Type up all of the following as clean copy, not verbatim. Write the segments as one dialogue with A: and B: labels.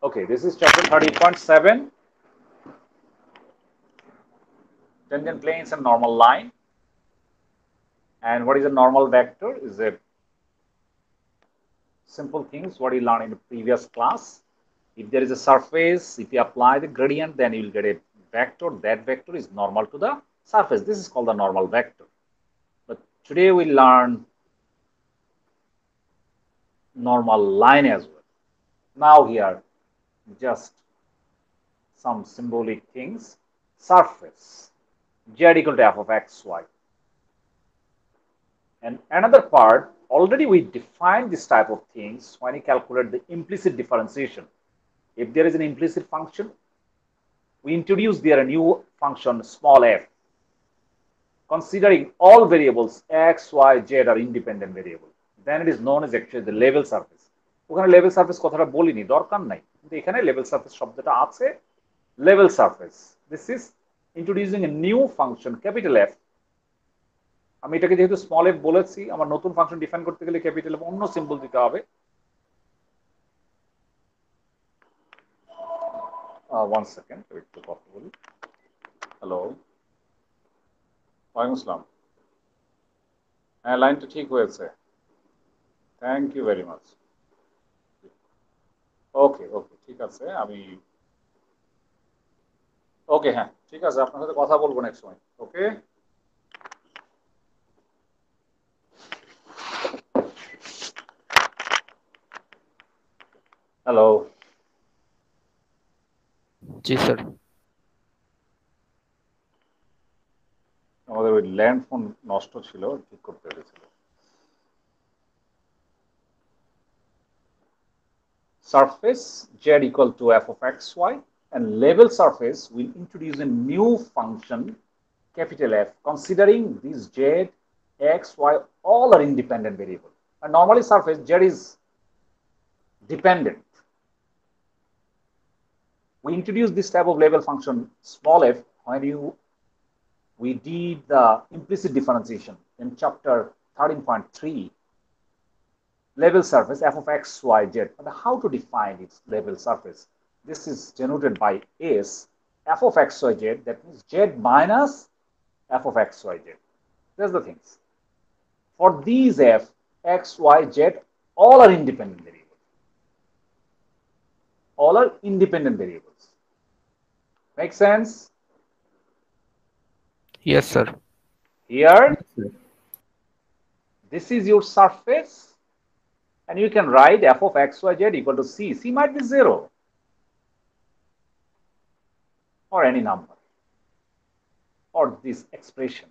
A: Okay, this is chapter 30.7, tangent planes and normal line. And what is a normal vector? Is a simple things what you learned in the previous class. If there is a surface, if you apply the gradient, then you will get a vector. That vector is normal to the surface. This is called the normal vector. But today we learn normal line as well. Now here, just some symbolic things. Surface, z equal to f of x, y. And another part, already we defined this type of things when you calculate the implicit differentiation. If there is an implicit function, we introduce there a new function, small f, considering all variables x, y, z are independent variable. Then it is known as actually the level surface. ওখানে level surface কথাটা বলিনি, দরকার নাই, কিন্তু এখানে level surface শব্দটা আছে, level surface. This is introducing a new function, capital F. আমি এটাকে যেহেতু স্মল এফ বলেছি, আমার নতুন ফাংশন ডিফাইন করতে গেলে ক্যাপিটাল এফ অন্য সিম্বল দিতে হবে। ওয়ান সেকেন্ড, একটু কথা বলি। হ্যালো, ওয়ালাইকুম আসসালাম। হ্যাঁ, লাইনটা ঠিক হয়েছে, থ্যাংক ইউ ভেরি মাচ। ওকে ওকে, ঠিক আছে, আমি ওকে, হ্যাঁ ঠিক আছে, আপনার সাথে কথা বলবো নেক্সট সময়। ওকে, হ্যালো।
B: জি স্যার।
A: আমাদের ওই ল্যান্ড ফোন নষ্ট ছিল, ঠিক করতে হয়েছিল। Surface z equal to f of x, y, and level surface will introduce a new function, capital F, considering these z, x, y, all are independent variable. And normally surface z is dependent. We introduce this type of level function, small f, when we did the implicit differentiation in chapter 13.3, level surface f of x, y, z. But how to define its level surface? This is denoted by S, f of x, y, z. That means z minus f of x, y, z. That's the things. For these f, x, y, z, all are independent variables. All are independent variables. Make sense?
B: Yes sir.
A: Here, this is your surface, and you can write f of x, y, z equal to c. C might be 0 or any number, or this expression.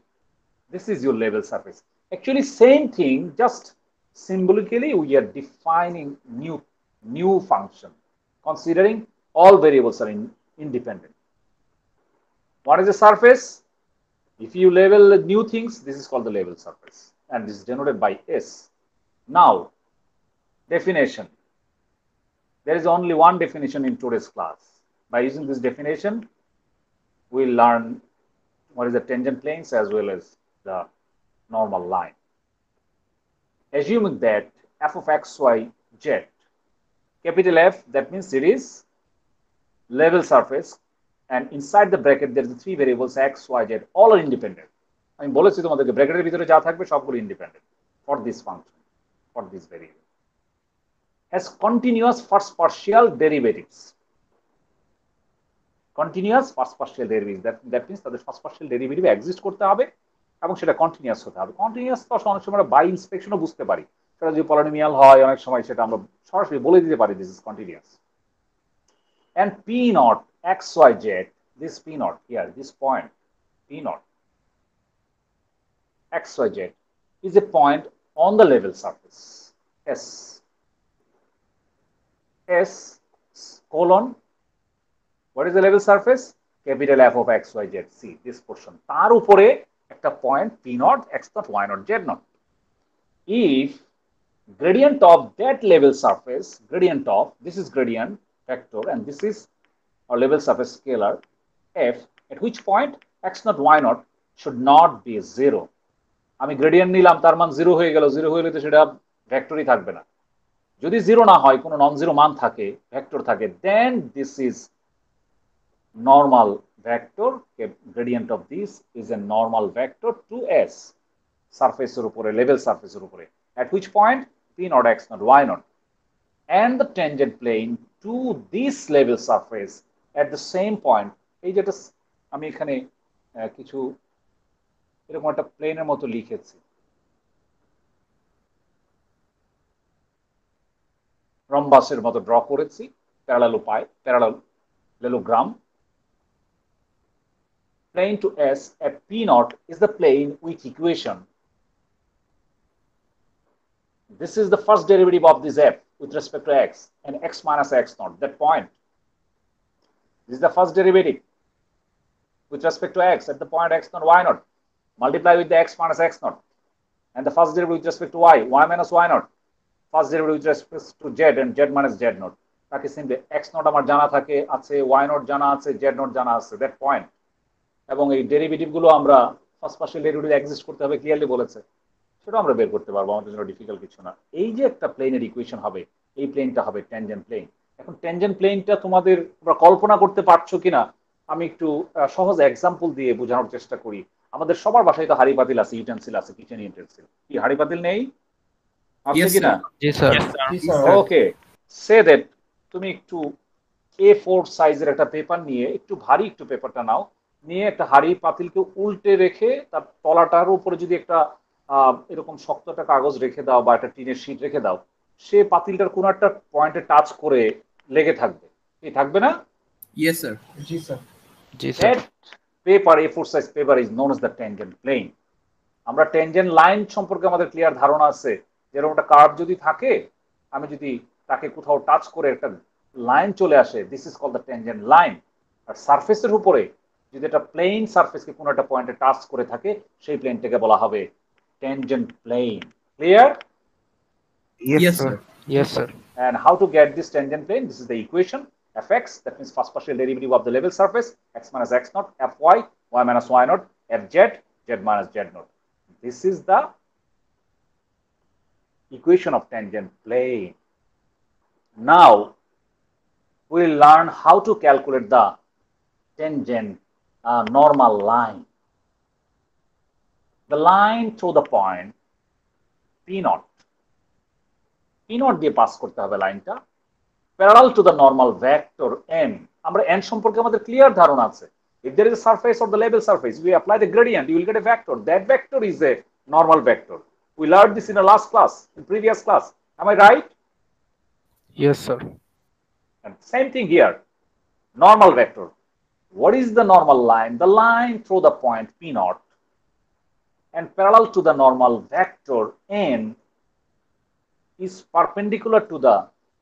A: This is your level surface. Actually, same thing, just symbolically we are defining new function, considering all variables are independent. What is the surface? If you label new things, this is called the level surface, and this is denoted by S. Now, definition. There is only one definition in today's class. By using this definition, we'll learn what is the tangent planes as well as the normal line. Assuming that f of x, y, z, capital F, that means it is level surface, and inside the bracket there is the three variables x, y, z, all are independent. আমি বলেছি তোমাদেরকে ব্র্যাকেটের ভিতরে যা থাকবে সবগুলো independent for this function, for this variable, has continuous first partial derivatives. Continuous first partial derivatives, that means তাদের first partial derivative exist করতে হবে এবং সেটা কন্টিনিউয়াস হতে হবে। কন্টিনিউয়াস তো অনেক সময় আমরা বাই ইন্সপেকশনও বুঝতে পারি, সেটা যদি পলিনোমিয়াল হয় অনেক সময় সেটা আমরা সরাসরি বলে দিতে পারি this is continuous. And P naught x, y, z, this P naught here, this point P naught x, y, z is a point on the level surface S. S colon, what is the level surface? Capital F of x, y, z, C, this portion. তার উপরে একটা point P naught, x naught, y naught, z naught. If gradient of that level surface, gradient of, this is gradient vector and this is our level surface scalar f, at which point x naught, y naught should not be 0. আমি gradient নিলাম, তার মান 0 হয়ে গেল, 0 হয়ে গেলে তো সেটা ভেক্টরই থাকবে না। যদি জিরো না হয়, কোনো নন জিরো মান থাকে, ভেক্টর থাকে, then this is normal vector. Gradient of this is a normal vector to S, সারফেসের উপরে, লেভেল সারফেসের উপরে, at which point p naught x naught y naught and the tangent plane to this level surface at the same point। এই যেটা আমি এখানে কিছু এরকম একটা প্লেনের মতো লিখেছি, রম্বাসের মতো ড্র করেছি, parallelogram. Plane to s at p naught is the plane with equation. This is the first derivative of this f with respect to x and x minus x naught, that point. This is the first derivative with respect to x at the point x naught y naught. Multiply with the x minus x naught. And the first derivative with respect to y minus y naught. First derivative with respect to z and z minus z naught. তাকে simply x naught আমার জানা থাকে আছে, y naught জানা আছে, z naught জানা আছে, that point। এবং এই ডেরিভেটিভ গুলো আমরা ফার্স্ট পার্শিয়াল ডেরিভেটিভ এক্সিস্ট করতে হবে ক্লিয়ারলি বলেছে, সেটা আমরা বের করতে পারবো, আমাদের জন্য ডিফিকাল্ট কিছু না। এই যে একটা প্লেনের ইকুয়েশন হবে, এই প্লেনটা হবে ট্যানজেন্ট প্লেন। এখন ট্যানজেন্ট প্লেনটা তোমরা কল্পনা করতে পারছো কিনা আমি একটু সহজ এক্সাম্পল দিয়ে বোঝানোর চেষ্টা করি। আমাদের সবার বাসায় তো হাড়ি পাতিল আছে, ইউটেন্সিল আছে, কিচেন ইউটেন্সিল। কি হাড়ি পাতিল নেই? আছে কিনা? ওকে, সে দ্যাট তুমি একটু A4 সাইজের একটা পেপার নিয়ে, একটু ভারী একটু পেপারটা নাও, নিয়ে একটা হাড়ি পাতিলকে উল্টে রেখে তার তলাটার উপরে যদি একটা এরকম শক্ত একটা কাগজ রেখে দাও বা একটা টিনের শিট রেখে দাও, সে পাতিলটার কোন একটা পয়েন্টে টাচ করে লেগে থাকবে, কি থাকবে না?
B: Yes, sir.
C: জি sir.
A: That paper, A4 size paper, is known as the tangent plane. আমরা ট্যানজেন্ট লাইন সম্পর্কে আমাদের ক্লিয়ার ধারণা আছে, যেরকম একটা কার্ভ যদি থাকে, আমি যদি তাকে কোথাও টাচ করে একটা লাইন চলে আসে, this is call the tangent line. আর সারফেসের উপরে যদি একটা প্লেন সারফেসকে কোনো একটা পয়েন্টে টাচ করে থাকে, সেই প্লেনটাকে বলা হবে tangent plane. Clear?
B: Yes, sir.
C: Yes, sir.
A: And how to get this tangent plane? This is the equation fx, that means first partial derivative of the level surface, x minus x naught, fy, y minus y naught, fz, z minus z naught. This is the equation of tangent plane. Now we'll learn how to calculate the tangent normal line. The line through the point p naught, দিয়ে pass করতে হবে লাইনটা, parallel to the normal vector n। আমরা n সম্পর্কে আমাদের clear ধারণা আছে। If there is a surface or the level surface, we apply the gradient, you will get a vector. That vector is a normal vector. We learned this in the last class, in previous class. Am I right?
C: Yes, sir.
A: And same thing here. Normal vector. What is the normal line? The line through the point p naught and parallel to the normal vector n is perpendicular to the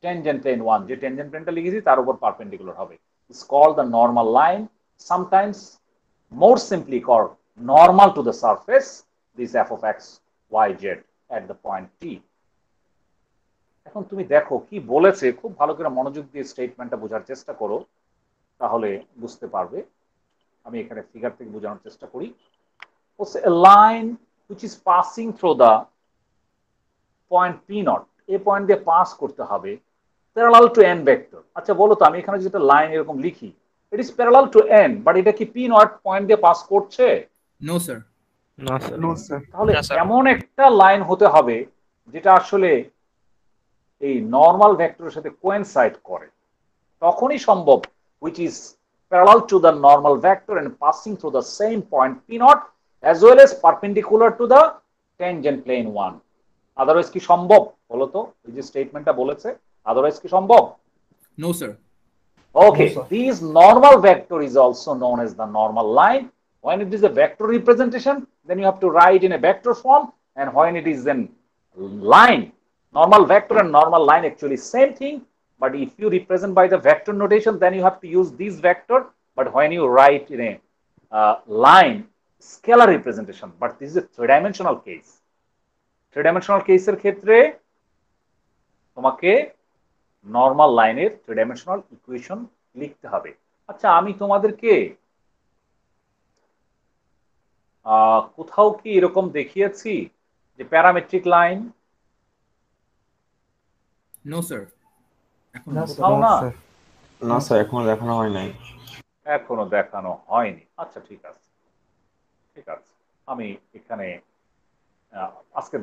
A: tangent plane 1. যে tangent plane টা লিখেছি তার উপর perpendicular হবে। It's called the normal line, sometimes more simply called normal to the surface, this f of x, y, z at the point t. এখন তুমি দেখো কি বলেছে, খুব ভালো করে মনোযোগ দিয়ে স্টেটমেন্টটা বোঝার চেষ্টা করো, তাহলে বুঝতে পারবে। আমি এখানে ফিগার থেকে বোঝানোর চেষ্টা করি। A line which is passing through the point p naught, এই পয়েন্ট দিয়ে পাস করতে হবে প্যারালাল টু n ভেক্টর। আচ্ছা বলো তো, আমি এখানে যেটা লাইন এরকম লিখি, it is parallel to n, but এটা কি p naught পয়েন্ট দিয়ে পাস করছে?
B: No, sir.
C: No, sir.
D: No, sir.
A: তাহলে এমন একটা লাইন হতে হবে যেটা আসলে এই নর্মাল ভেক্টরের সাথে কোয়েনসাইড করে, তখনই সম্ভব, which is parallel to the normal vector and passing through the same point p naught as well as perpendicular to the tangent plane 1. Otherwise কি সম্ভব বলো তো? এই যে স্টেটমেন্টটা বলেছে, আদারওয়াইজ কি সম্ভব?
B: No, sir.
A: Okay,
D: No, sir.
A: this normal vector is also known as the normal line. When it is a vector representation, then you have to write in a vector form, and when it is in line, normal vector and normal line actually same thing, but if you represent by the vector notation, then you have to use this vector. But when you write in a line, scalar representation, but this is a three-dimensional case. Three-dimensional কেসের ক্ষেত্রে তোমাকে normal লাইনের three-dimensional equation লিখতে হবে। আচ্ছা, আমি তোমাদেরকে কোথাও কি এরকম দেখিয়েছি যে প্যারামেট্রিক লাইন?
B: No, sir. এখনো না।
A: কোথাও
C: No,
A: না?
C: sir.
D: না স্যার এখনো দেখানো হয় নাই।
A: এখনো দেখানো হয়নি। আচ্ছা, ঠিক আছে, ঠিক আছে। আমি এখানে আজকে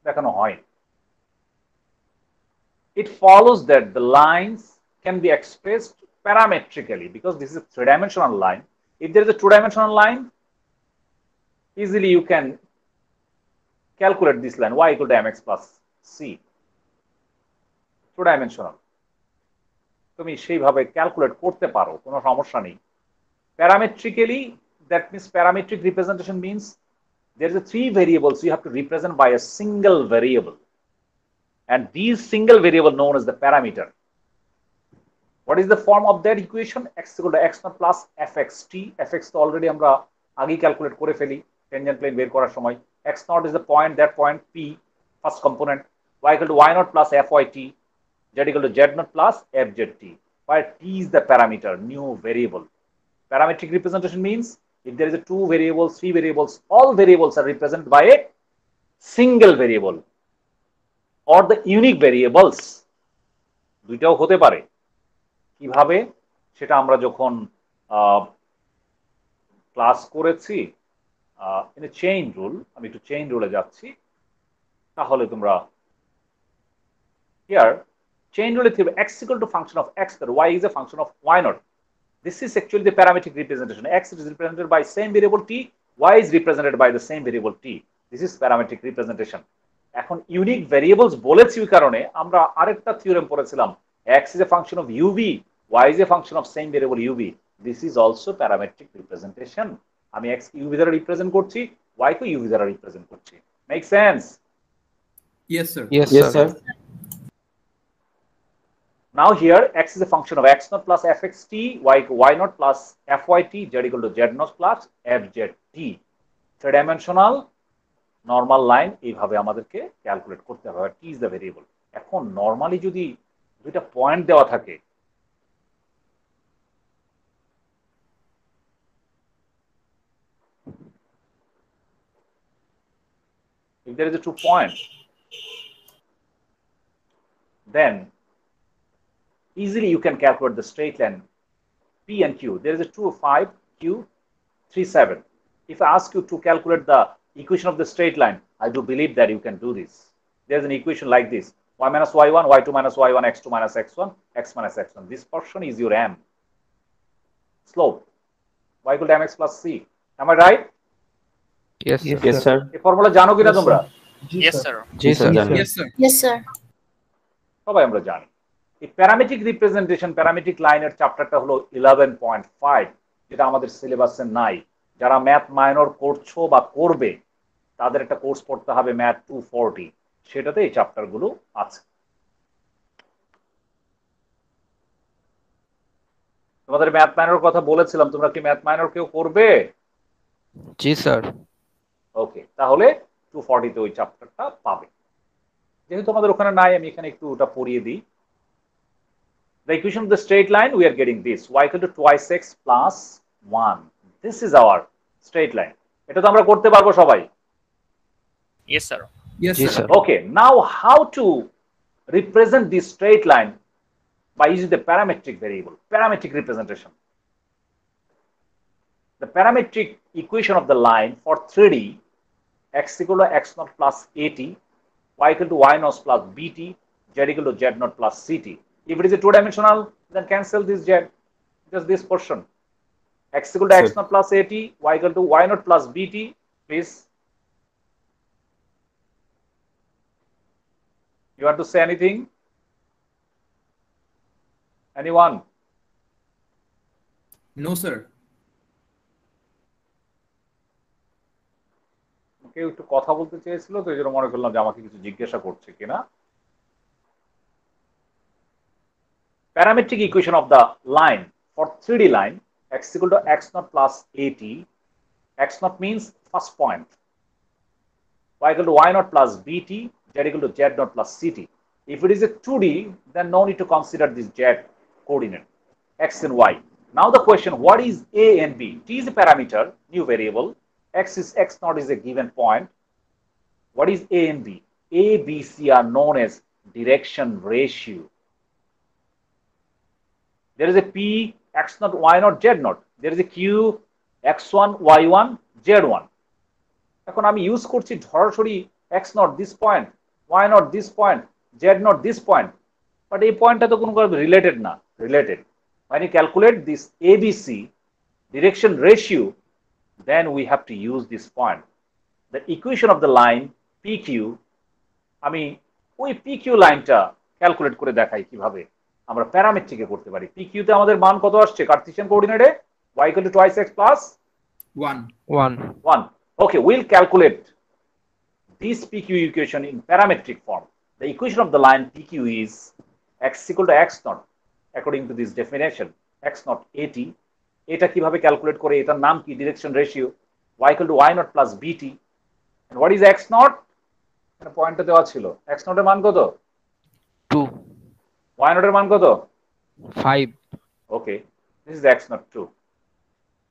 A: দেখানো হয়নি। It follows that the lines can be expressed parametrically because this is a three-dimensional line. If there is a two-dimensional line, easily you can calculate this line y equal to mx plus c. Two-dimensional. তুমি সেইভাবে calculate করতে পারো, কোনো সমস্যা নেই। Parametrically, that means parametric representation means there's a three variables you have to represent by a single variable, and these single variable known as the parameter. What is the form of that equation? X equal to x naught plus fxt. Fx তো already আমরা আগেই calculate করে ফেলি tangent plane বের করার সময়। x naught is the point, that point p, first component. Y equal to y naught plus fyt. Z equal to z naught plus fzt, where t is the parameter, new variable. Parametric representation means if there is a two variables, three variables, all variables are represented by a single variable or the unique variables. দুইটাও হতে পারে। কিভাবে সেটা আমরা যখন class করেছি in chain rule, আমি একটু chain রুলে যাচ্ছি, তাহলে তোমরা হিয়ার চেইন রুলে থাকবে x equal to function of x, that y is a function of y naught. This is actually the parametric representation. X is represented by same variable t, y is represented by the same variable t. This is parametric representation. এখন unique variables বলেছি ওই কারণে আমরা আরেকটা theorem পড়েছিলাম, x is a function of uv, y is a function of same variable uv. This is also parametric representation. আমি x uv দ্বারা represent করছি, y কে uv দ্বারা রিপ্রেজেন্ট করছি। Make sense?
B: Yes, sir.
C: Yes,
D: yes
C: sir.
D: Sir.
A: Now here x is a function of x naught plus fxt, y naught plus fyt, z equal to z naught plus fzt. Three dimensional normal line এইভাবে আমাদেরকে calculate করতে হবে, টি is the variable. এখন normally যদি দুইটা point দেওয়া থাকে, if there is a 2 point, then easily you can calculate the straight line p and q. There is a 2 5 q 3 7. If I ask you to calculate the equation of the straight line, I do believe that you can do this. There's an equation like this: y minus y1, y2 minus y1, x2 minus x1, x minus x1. This portion is your m. Slope y equal to mx plus c. Am I right?
C: Yes,
D: yes
C: sir.
D: Sir.
A: এই formula জানো কিনা তোমরা?
E: Yes, sir.
C: জি
D: sir
C: sir.
D: জানি।
B: Yes, sir.
E: Yes, sir.
A: সবাই আমরা জানি। এই প্যারামেট্রিক রিপ্রেজেন্টেশন, প্যারামেট্রিক লাইনের চ্যাপ্টারটা হলো 11.5, যেটা আমাদের সিলেবাসে নাই। যারা ম্যাথ মাইনর করছো বা করবে তাদের একটা কোর্স পড়তে হবে ম্যাথ 240, সেটাতে এই চ্যাপ্টারগুলো আছে। তোমাদের ম্যাথ মাইনর কথা বলেছিলাম, তোমরা কি ম্যাথ মাইনর কেউ করবে?
C: জি স্যার।
A: ওকে, তাহলে 240 তে ওই চ্যাপ্টারটা পাবে। যেহেতু আমাদের ওখানে নাই, আমি এখানে একটু ওটা পড়িয়ে দিই। The equation of the straight line, we are getting this: y equal to twice x plus 1. This is our straight line. এটা তো আমরা করতে পারবো সবাই।
E: Yes, sir.
B: Yes,
C: G
B: sir.
C: Sir.
A: Okay, now how to represent this straight line by using the parametric variable, parametric representation. The parametric equation of the line for 3D: x equal to x naught plus at, y equal to y naught plus bt, z equal to z naught plus ct. If it is a two-dimensional, then cancel this z, just this portion. X equal to x naught plus at, y equal to y naught plus bt, please. You want to say anything? Anyone?
B: No, sir.
A: কেউ একটু কথা বলতে চেয়েছিল, তো এই জন্য মনে করলাম যে আমাকে কিছু জিজ্ঞাসা করছে কিনা। Parametric equation of the line for 3D line: x equal to x naught plus at. X naught means first point. Y equal to y naught plus bt, z equal to z naught plus ct. If it is a 2D, then no need to consider this z coordinate, x and y. Now the question: what is a and b? T is a parameter, new variable. X naught is a given point. What is a and b? A, B, C are known as direction ratio. There is a P, X naught, Y naught, Z naught. There is a Q, X1, Y1, Z1. এখন আমি use করছি সরাসরি X naught this point, Y naught this point, Z naught this point. But এই পয়েন্টটা তো কোনো related না, related. When you calculate this ABC direction ratio, then we have to use this point. The equation of the line PQ, আমি ওই PQ লাইনটা calculate করে দেখাই কিভাবে আমরা প্যারামেট্রিকে করতে পারি। PQ তে আমাদের মান কত আসছে Cartesian কোঅর্ডিনেটে? y equal to 2x plus
C: 1
A: 1. Okay, we'll calculate this PQ equation in parametric form. The equation of the line PQ is x equal to x naught according to this definition, x naught AT. এটা কিভাবে calculate করে? এটার নাম কি? Direction ratio. y equal to y naught plus bt. And what is x naught? এখানে পয়েন্টটা দেওয়া ছিল। x naught এর মান কত?
C: 2
A: y naught এর মান কত?
C: 5
A: Okay, this is x naught 2.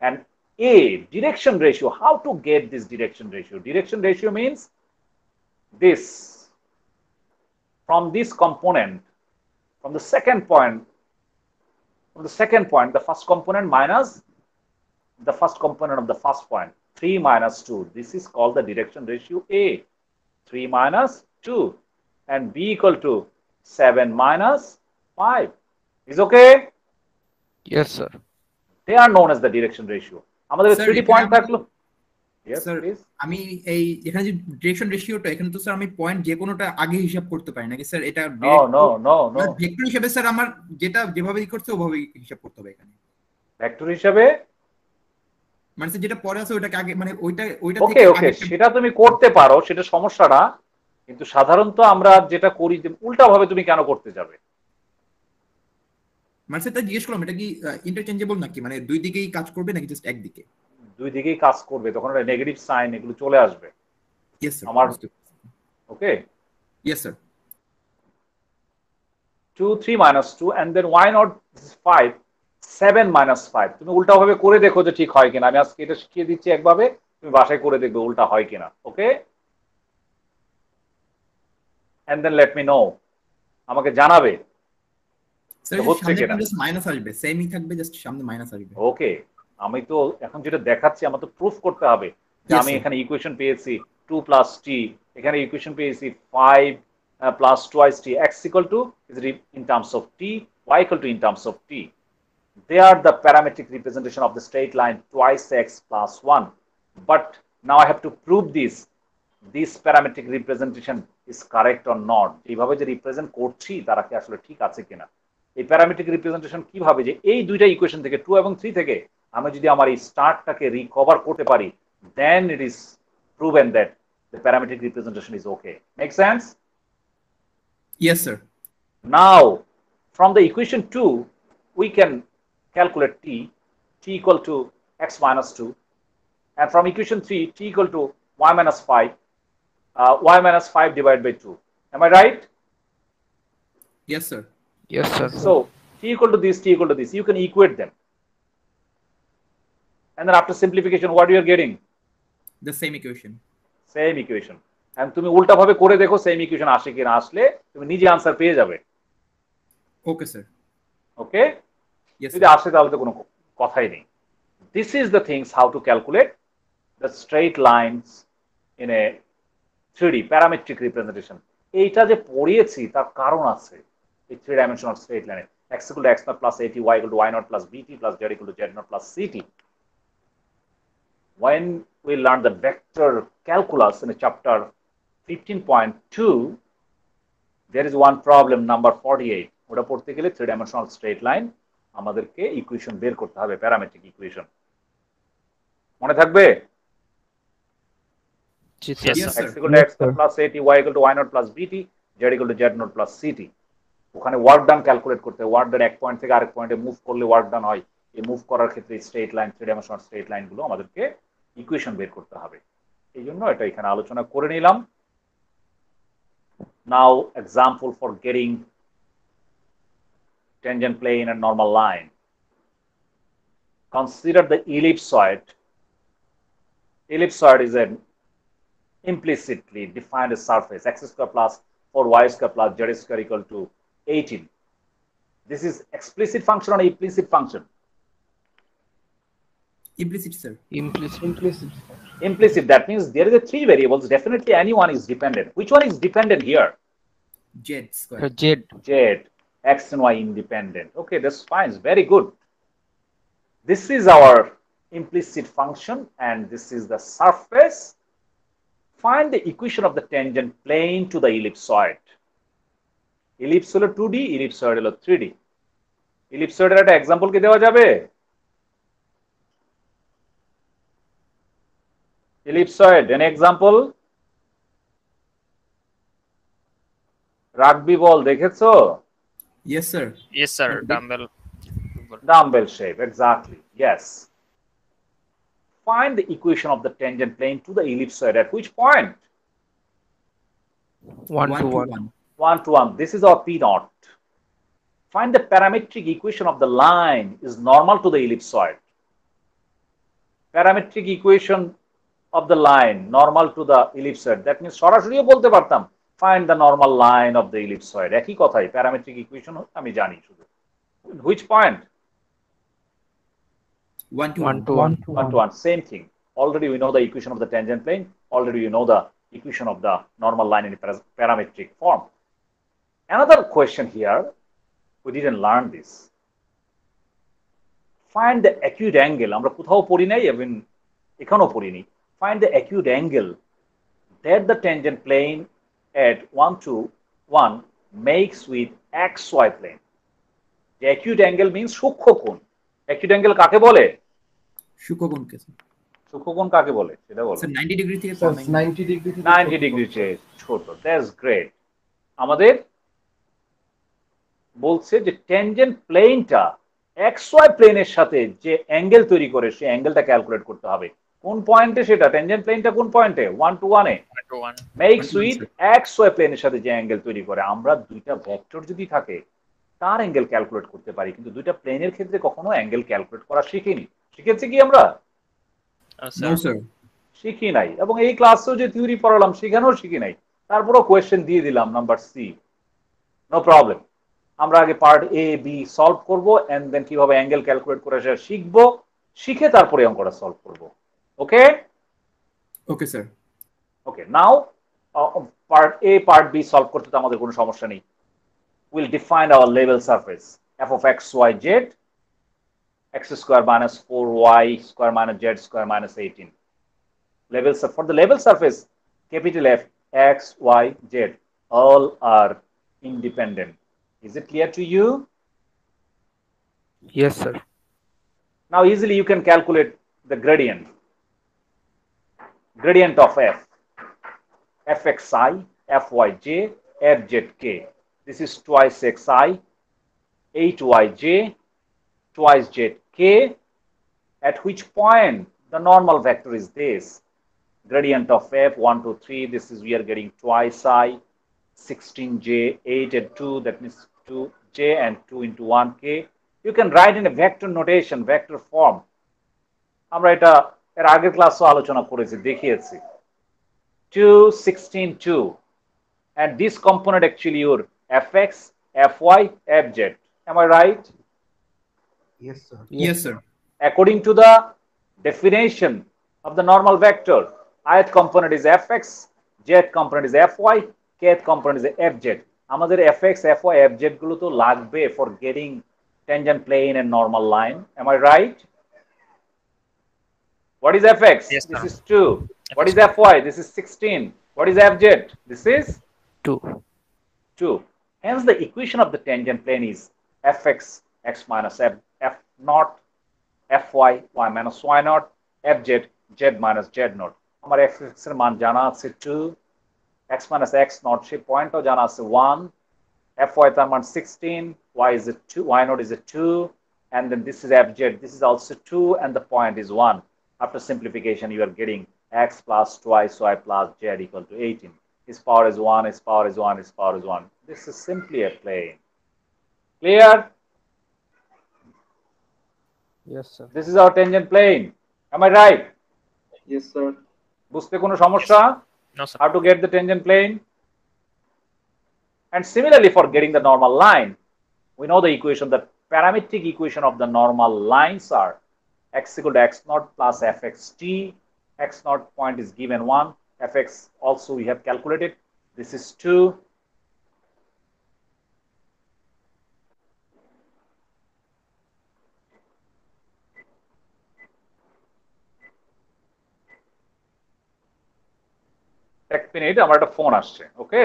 A: And A, direction ratio. How to get this direction ratio? Direction ratio means this. From this component, from the second point, the first component minus the first component of the first point. 3 minus 2. This is called the direction ratio A. 3 minus 2. And B equal to 7 minus 5. Is okay?
C: yes sir
A: They are known as the direction ratio. আমাদের
B: Sir,
A: 3D
B: এখানে
A: point
B: আমি-
A: থাকলো। Yes,
B: sir
A: please.
B: আমি এই এখানে যে direction রেশিওটা এখানে তো স্যার আমি পয়েন্ট যে কোনোটা আগে হিসাব করতে পারি নাকি স্যার? এটা
A: No.
B: ভেক্টর হিসেবে স্যার আমার যেটা যেভাবে করছে ওভাবেই হিসাব করতে হবে এখানে।
A: ভেক্টর হিসাবে
B: মানে স্যার যেটা পরে আছে ওইটাকে আগে মানে ওইটা
A: ওকে সেটা তুমি করতে পারো, সেটা সমস্যা না। কিন্তু সাধারণত আমরা যেটা করি যে উল্টা ভাবে তুমি কেন করতে যাবে?
B: মানে স্যার জিজ্ঞেস করলাম এটা কি ইন্টারচেঞ্জেবল নাকি, মানে দুই দিকেই কাজ করবে নাকি জাস্ট একদিকে?
A: দুই দিকেই কাজ করবে, তখন একটা নেগেটিভ সাইন এগুলো চলে আসবে।
B: Yes sir
A: okay,
B: yes sir
A: 2 3 minus 2 and then y not 5 7 minus 5। তুমি উল্টা ভাবে করে দেখো যে ঠিক হয় কিনা। আমি আজকে এটা শিখিয়ে দিচ্ছি একভাবে, তুমি বাসায় করে দেখবে উল্টা হয় কিনা। ওকে, and then let me know, আমাকে জানাবে
B: স্যার
A: হচ্ছে
B: সামনে
A: কিনা।
B: জাস্ট মাইনাস আসবে, সেমই থাকবে, জাস্ট সামনে মাইনাস আসবে।
A: ওকে, আমি তো এখন যেটা দেখাচ্ছি আমার তো প্রুফ করতে হবে যে
B: Yes,
A: আমি
B: sir.
A: এখানে ইকুয়েশন পেয়েছি 2 plus t, এখানে ইকুয়েশন পেয়েছি 5 plus twice t, x equal to is in terms of t, y equal to in terms of t. They are the parametric representation of the straight line twice x plus 1. But now I have to prove this parametric representation is correct or not. এইভাবে যে represent করছি তারা কি আসলে ঠিক আছে কিনা। এই প্যারামেট্রিক রিপ্রেজেন্টেশন কিভাবে, যে এই দুইটা ইকুয়েশন থেকে 2 এবং 3 থেকে আমি যদি আমার এই স্টার্টটাকে রিকভার করতে পারি, then it is proven that the parametric representation is okay. Make sense?
B: Yes sir
A: Now, from the equation 2, we can calculate t equal to x minus 2. And from equation 3, t equal to y minus 5, y minus 5 divided by 2. Am I right?
B: Yes sir
C: yes sir
A: So, t equal to this, t equal to this. You can equate them. And then after simplification, what you are getting?
B: The same equation.
A: Same equation. And তুমি উল্টা ভাবে করে দেখো same equation আসে কিনা, আসলে তুমি নিজে আনসার পেয়ে যাবে।
B: ওকে স্যার
A: ওকে,
B: ইয়েস
A: যদি আসে তাহলে তো কোনো কথাই নেই। This is the things how to calculate the straight lines in a 3D parametric representation. এইটা যে পড়িয়েছি তার কারণ আছে। এই 3 dimensional straight line x equal to x naught plus at, y equal to y naught plus bt plus z equal to z naught plus ct. When we learn the vector calculus in chapter 15.2, there is one problem number 48. ওটা পড়তে গেলে 3 dimensional straight line আমাদেরকে equation বের করতে হবে, parametric equation. মনে থাকবে?
C: জি
E: Yes,
C: sir
E: sir.
A: x equal to x naught plus at, y equal to y naught plus bt, z equal to z naught plus ct. ওখানে ওয়ার্ক ডান ক্যালকুলেট করতে হয়। Work done এক point থেকে আরেক পয়েন্টে move করলে work done হয়। এই মুভ করার ক্ষেত্রে straight line, 3 dimensional straight line গুলো আমাদেরকে ইকুয়েশন বের করতে হবে। এই জন্য এটা এখানে আলোচনা করে নিলাম। Now example for getting tangent plane and normal line. Consider the ellipsoid. Ellipsoid is an implicitly defined surface, x square plus 4y square plus z square equal to 18. This is explicit function or implicit function?
B: Implicit, sir.
C: Implicit.
A: Implicit. That means there is a 3 variables. Definitely anyone is dependent. Which one is dependent here?
B: Z square.
C: Z.
A: Z. X and y independent. Okay, that's fine. It's very good. This is our implicit function and this is the surface. Find the equation of the tangent plane to the ellipsoid. Ellipse হলো 2D, ellipsoid হলো 3D. Ellipsoid এর একটা example কি দেওয়া যাবে? Ellipsoid, an example? Rugby বল দেখেছো?
B: Yes, sir.
E: Yes, sir. Dumbbell.
A: Dumbbell shape, exactly. Yes. Find the equation of the tangent plane to the ellipsoid at which point?
C: 1 to 1.
A: 1 to 1. This is our P naught. Find the parametric equation of the line is normal to the ellipsoid. Parametric equation of the line normal to the ellipsoid. That means সরাসরিও বলতে পারতাম find the normal line of the ellipsoid. একই কথাই parametric equation আমি জানি শুধু. Which point?
B: 1 to
C: 1
B: 1.
C: to 1.
A: 1 to 1. Same thing. Already we know the equation of the tangent plane. Already you know the equation of the normal line in parametric form. Another question here, we didn't learn this. Find the acute angle. আমরা কোথাও পড়ি নাই, even এখানেও পড়িনি. Find the acute angle that the tangent plane at 1 to 1 makes with xy plane. The acute angle means সূক্ষ্মকোণ. Acute angle কাকে বলে?
B: সূক্ষ্মকোণকে, sir.
A: সূক্ষ্মকোণ কাকে বলে সেটা বলো।
B: স্যার 90 ডিগ্রি থেকে
F: Sir,
B: 90
F: 90 degree থেকে
A: 90 ডিগ্রি চেয়ে ছোট। That's great. আমাদের বলছে যে ট্যানজেন্ট প্লেনটা xy প্লেনের সাথে যে অ্যাঙ্গেল তৈরি করে সেই অ্যাঙ্গেলটা ক্যালকুলেট করতে হবে। কোন পয়েন্টে সেটা? ট্যানজেন্ট প্লেনটা কোন পয়েন্টে? 1 to 1 এ
E: 1 to 1.
A: মেক্স উইথ xy প্লেনের সাথে যে অ্যাঙ্গেল তৈরি করে। আমরা দুইটা ভেক্টর যদি থাকে তার অ্যাঙ্গেল ক্যালকুলেট করতে পারি, কিন্তু দুইটা প্লেনের ক্ষেত্রে কখনো অ্যাঙ্গেল ক্যালকুলেট করা শিখিনি। শিখেছি কি আমরা?
E: No,
B: no
E: sir.
B: স্যার।
A: শিখি নাই। এবং এই ক্লাসেও যে থিওরি পড়ালাম সেখানেও শিখি নাই। তারপরও কোয়েশ্চেন দিয়ে দিলাম নাম্বার সি। No problem. আমরা আগে পার্ট এ বি সলভ করব এন্ড দেন কিভাবে অ্যাঙ্গেল ক্যালকুলেট করে সেটা শিখবো, শিখে তারপরে অঙ্কটা সলভ করব। Okay
B: okay sir.
A: Okay now part A part B solve করতে তো আমাদের কোনো সমস্যা নেই। Will define our level surface f of x y z x square minus 4y square minus z square minus 18. Level for the level surface, capital F, X, Y, Z, all are independent. Is it clear to you?
C: Yes, sir.
A: Now easily you can calculate the gradient. Gradient of F, Fxi, Fyj, Fzk. This is twice xi, 8yj, twice zk. At which point the normal vector is this. Gradient of f 1 2 3, this is we are getting twice I, 16j, 8 and 2, that means 2j and 2 into 1k. You can write in a vector notation, vector form. আমরা এটা এর আগের ক্লাসে আলোচনা করেছি, দেখিয়েছি। 2 16 2 and this component actually your fx fy fz. Am I right?
F: Yes, sir.
B: Yes, sir.
A: According to the definition of the normal vector, ith component is fx, jth component is fy, kth component is fz. আমাদের fx, fy, fz গুলো তো লাগবে for getting tangent plane and normal line. Am I right? What is fx?
E: Yes,
A: This
E: sir.
A: is 2. What is fy? This is 16. What is fz? This is
C: 2.
A: 2. Hence the equation of the tangent plane is fx, x minus f naught, fy, y minus y naught, fz, z minus z naught. আমার fx এর মান জানা আছে 2, x minus x naught সে পয়েন্টও জানা আছে 1, fy তার মান 16, y is a 2, y naught is a 2, and then this is fz, this is also 2, and the point is 1. After simplification, you are getting x plus twice y plus z equal to 18. Its power is 1, its power is 1, its power is 1. This is simply a plane. Clear?
C: Yes, sir.
A: This is our tangent plane. Am I right?
F: Yes, sir.
A: বুঝতে কোনো সমস্যা?
E: No, sir.
A: How to get the tangent plane? And similarly, for getting the normal line, we know the equation, the parametric equation of the normal lines are x equal to x naught plus fxt. X naught point is given 1. Fx also we have calculated. This is 2. এক minute, আমার একটা phone আসছে। Okay,